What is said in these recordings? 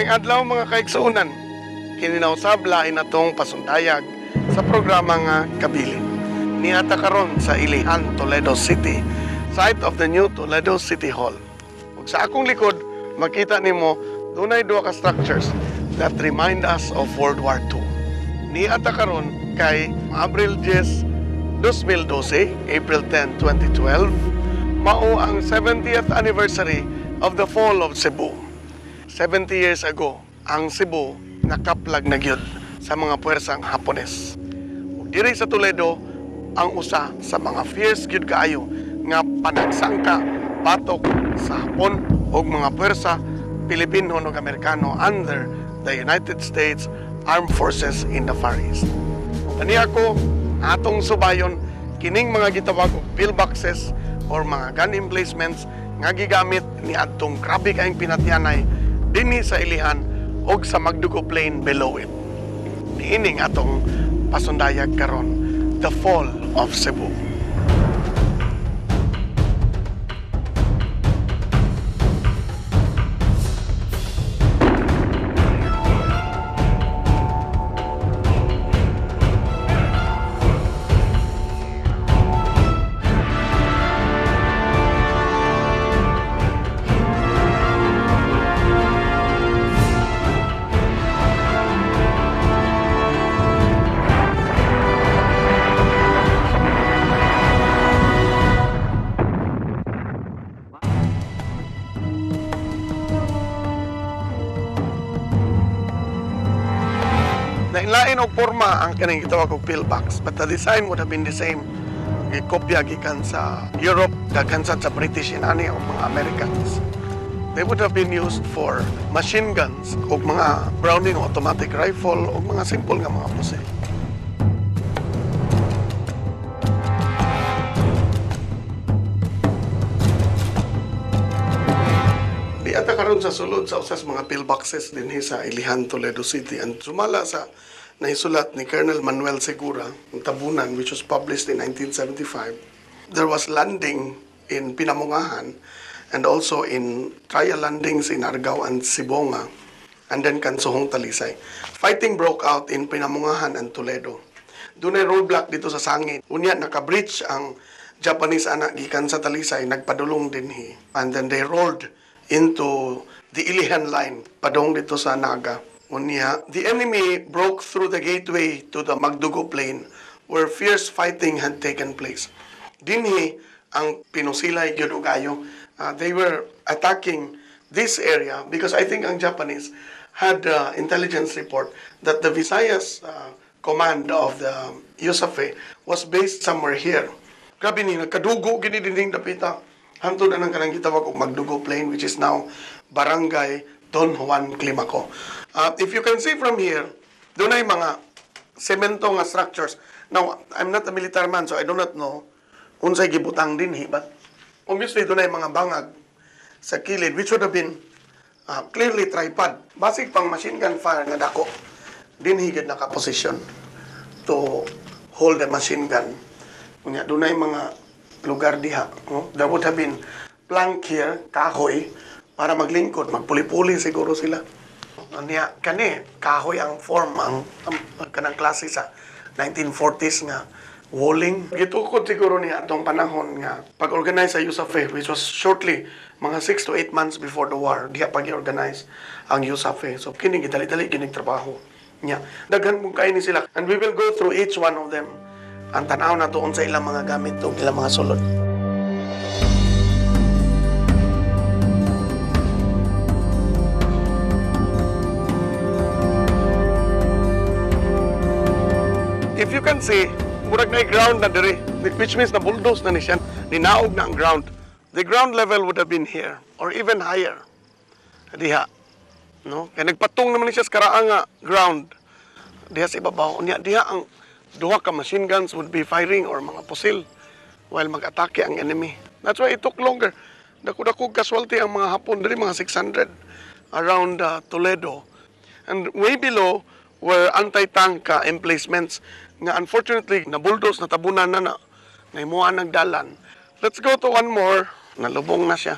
Maayong adlaw mga kaigsuunan. Kininausab lain atong pasundayag sa programa nga Kabilin. Niata karon sa Ilihan, Toledo City, site of the new Toledo City Hall. Ug sa akong likod, makita nimo dunay duha ka structures that remind us of World War II. Niata karon kay Abril 10, 2012, April 10, 2012, mao ang 70th anniversary of the fall of Cebu. 70 years ago, ang Cebu nakaplag na gyud sa mga puwersang Hapones. Ug diri sa Toledo, ang usa sa mga fierce gyud kaayo nga panagsangka batok sa Hapon ug mga puwersa Pilipino ug Amerikano under the United States Armed Forces in the Far East. Ani ako atong subayon kining mga gitawag og pillboxes or mga gun emplacements nga gigamit ni adtong grabe kaayong pinatyanay dinhi sa Ilihan og sa Magdugo Plain below it. Niining atong pasundayag karon, the fall of Cebu. Lain og forma ang kaning gitawag og pillbox, but the design would have been the same. Gikopya gikan sa Europe, daghan sa British inani o mga Americans. They would have been used for machine guns o mga Browning automatic rifle o mga simple nga mga pusil. Di ata karon sa sulod sa usas mga pillboxes dinhi sa Ilihan, Toledo City, and sumala sa naisulat ni Colonel Manuel Segura, ang tabunan, which was published in 1975. There was landing in Pinamungahan and also in trial landings in Argao and Sibonga, and then Kansuhong Talisay. Fighting broke out in Pinamungahan and Toledo. Doon ay roadblock dito sa Sangit. Unya, naka-breach ang Japanese anak gikan sa Talisay, nagpadulong dinhi. And then they rolled into the Ilihan line, padong dito sa Naga. Unya, the enemy broke through the gateway to the Magdugo Plain where fierce fighting had taken place. Dinhi ang pinusilay gyud og ayo. They were attacking this area because I think ang Japanese had intelligence report that the Visayas command of the USAFE was based somewhere here. Grabe ni nagkadugo gini dining dapita. Hantod na ng kanang gitawag og Magdugo Plain, which is now Barangay Don Juan Climaco. If you can see from here, doon ay mga semento nga structures. Now, I'm not a military man, so I do not know unsay gibutang dinhi, but obviously doon ay mga bangag sa kilid, which would have been clearly tripod. Basic pang machine gun fire nga dako, dinhi gid nakaposisyon to hold the machine gun. Kunya, doon ay mga lugar diha. There would have been plank here, kahoy, para maglingkod, magpuli-puli siguro sila. Niya, kani, kahoy ang form, ang kanang klase sa 1940s nga walling. Gitukod siguro niya atong panahon nga pag-organize sa USAFE, which was shortly, mga 6 to 8 months before the war, diya pag-organize ang USAFE. So, kini gidali-dali, kining trabaho niya. Daghan mong kainin sila. And we will go through each one of them. Ang tanaw na tuon sa ilang mga gamit o ilang mga sulod. If you can see, murag na ground na diri, which means na bulldoze na ni siya, ninaog na ang ground. The ground level would have been here, or even higher. Diha. No? Kaya nagpatong naman ni siya sa karaang ground. Diha sa ibabaw. Diha ang duha ka machine guns would be firing or mga pusil while mag-atake ang enemy. That's why it took longer. Dako-dako casualty ang mga Hapon diri, mga 600 around Toledo. And way below were anti-tank emplacements nga unfortunately na-bulldoze, natabunan na naimuan ng dalan. Let's go to one more. Nalubong na siya.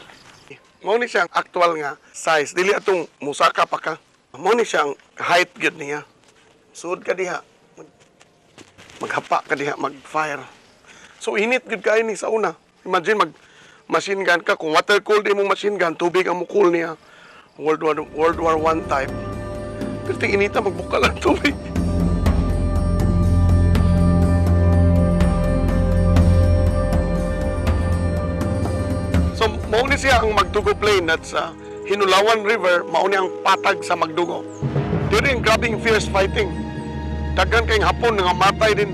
Mao ni siya actual nga size. Dili atong musaka pa ka. Mo ni siyang height gyud niya. Sud ka diha. Maghapa ka diha, mag-fire. So init gyud kayo ni sa una. Imagine machine gun ka, kung water cooled imong machine gun, tubig ang mukul niya. World War I type. Pero inita magbukal ang tubig. So, mauni siya ang Magdugo Plain at sa Hinulawan River, mauni ang patag sa Magdugo. During grabing fierce fighting, daghan kayong Hapon nga matay din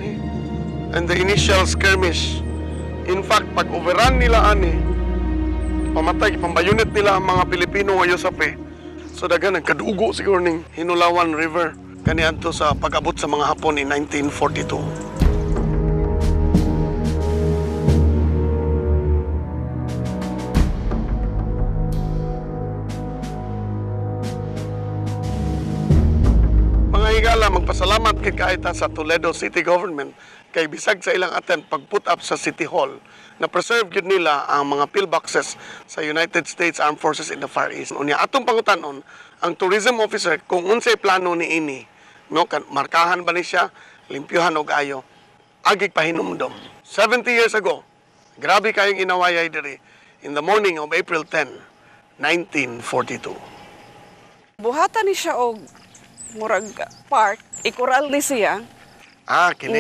and the initial skirmish. In fact, pag overrun nila ani, pamatay, pambayunit nila ang mga Pilipino ngayon sa So daghan nagkadugo siguro ning Hinulawan River kaniadto sa pag-abot sa mga Hapon in 1942. Higala, magpasalamat kay kaita sa Toledo City Government kay bisag sa ilang attend pag-put up sa City Hall na preserve yun nila ang mga pillboxes sa United States Armed Forces in the Far East. Unya atong pangutanon ang tourism officer kung unsay plano ni ini, no, markahan ba ni siya, limpyuhan og ayo, agig pahinumdom. 70 years ago, grabe kayong inawayay diri in the morning of April 10, 1942. Buhatan ni siya og murag park, ikural ni siya. Kini.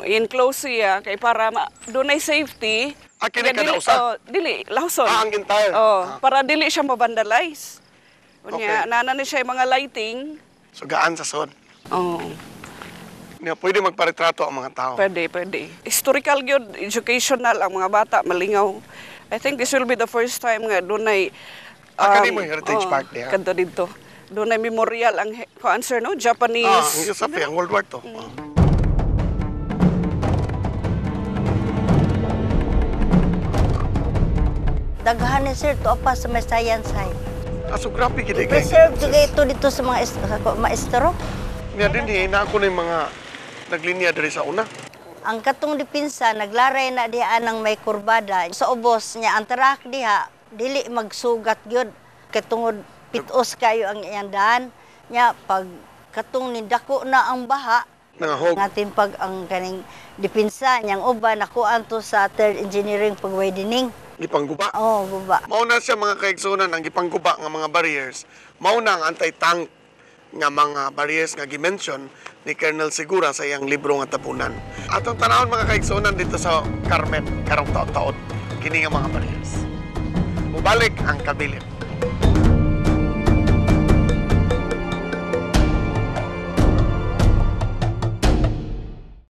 In-close siya kay para dunay safety. Kini kada usa? Dili, lawson. Ang entire? Para dili siya mabandalize. Unya, nana ni siya yung mga lighting. So gaan sa sod? Oo. Pwede magparetrato ang mga tao? Pwede. Historical yun, educational ang mga bata, malingaw. I think this will be the first time nga dunay kani mo Heritage Park niya? Kadto dito. Doon ay memorial ang answer, no? Japanese. Ang isapi, ang World War II. Daghan ni sir to apa sa may science side. So grabe gid kay. Preserve juga ito dito sa mga maestro. Niya din na ako ng mga naglinya diri sa una. Ang katong dipinsa naglaray na diha nang may kurbada sa ubos niya ang tarak diha dili magsugat gyud katungod pitos kayo ang iyang daan nya pag katong nindako na ang baha nangahog natin pag ang kaning dipinsa niyang uban nakuan to sa third engineering pag-widening gipangguba. Guba. Mao na siya mga kaigsunan ang gipangguba nga mga barriers. Mao na ang anti-tank nga mga barriers nga gimension ni Colonel Segura sa iyang libro nga Tapunan. Atong tanawon mga kaigsunan dito sa Carmen karong taon-taon kini nga mga barriers. Mubalik ang kabilin.